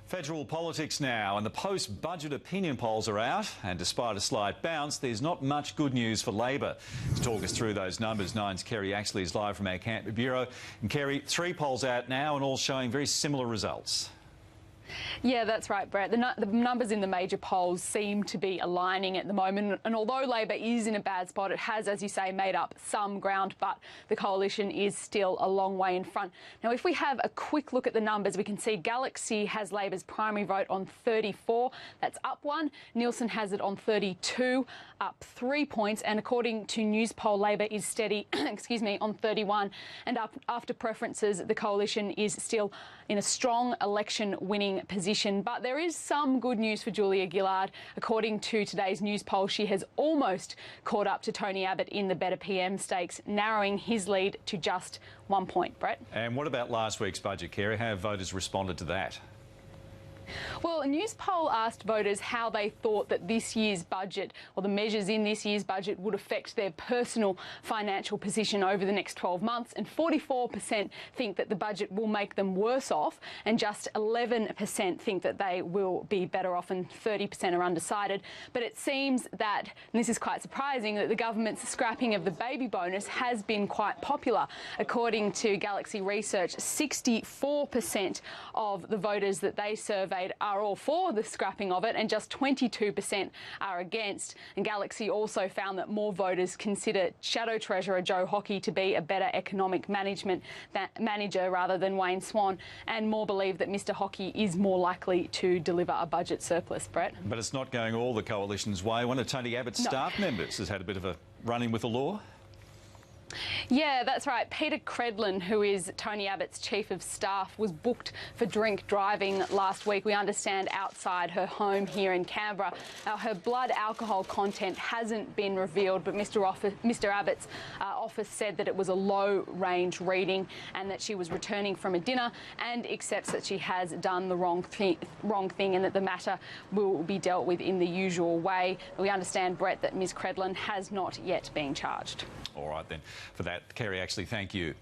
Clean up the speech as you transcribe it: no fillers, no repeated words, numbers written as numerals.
Federal politics now, and the post-budget opinion polls are out, and despite a slight bounce, there's not much good news for Labor. To talk us through those numbers, Nine's Kerry Axley is live from our Canberra bureau. And Kerry, 3 polls out now and all showing very similar results. Yeah, that's right, Brett. The numbers in the major polls seem to be aligning at the moment, and although Labor is in a bad spot, it has, as you say, made up some ground, but the coalition is still a long way in front. Now, if we have a quick look at the numbers, we can see Galaxy has Labor's primary vote on 34. That's up 1. Nielsen has it on 32, up 3 points, and according to Newspoll, Labor is steady, on 31. And up after preferences, the coalition is still in a strong election-winning position. But there is some good news for Julia Gillard. According to today's Newspoll, she has almost caught up to Tony Abbott in the Better PM stakes, narrowing his lead to just 1 point, Brett. And what about last week's budget, Kerry? How have voters responded to that? Well, a Newspoll asked voters how they thought that this year's budget, or the measures in this year's budget, would affect their personal financial position over the next 12 months, and 44% think that the budget will make them worse off, and just 11% think that they will be better off, and 30% are undecided. But it seems that, and this is quite surprising, that the government's scrapping of the baby bonus has been quite popular. According to Galaxy Research, 64% of the voters that they surveyed are all for the scrapping of it, and just 22% are against. And Galaxy also found that more voters consider Shadow Treasurer Joe Hockey to be a better economic manager rather than Wayne Swan, and more believe that Mr Hockey is more likely to deliver a budget surplus, Brett. But it's not going all the coalition's way. One of Tony Abbott's staff members has had a bit of a run-in with the law. Yeah, that's right. Peter Credlin, who is Tony Abbott's chief of staff, was booked for drink driving last week, we understand, outside her home here in Canberra. Now, her blood alcohol content hasn't been revealed, but Mr Abbott's office said that it was a low-range reading and that she was returning from a dinner, and accepts that she has done the wrong thing and that the matter will be dealt with in the usual way. We understand, Brett, that Ms Credlin has not yet been charged. All right then. For that, Kerry, actually, thank you.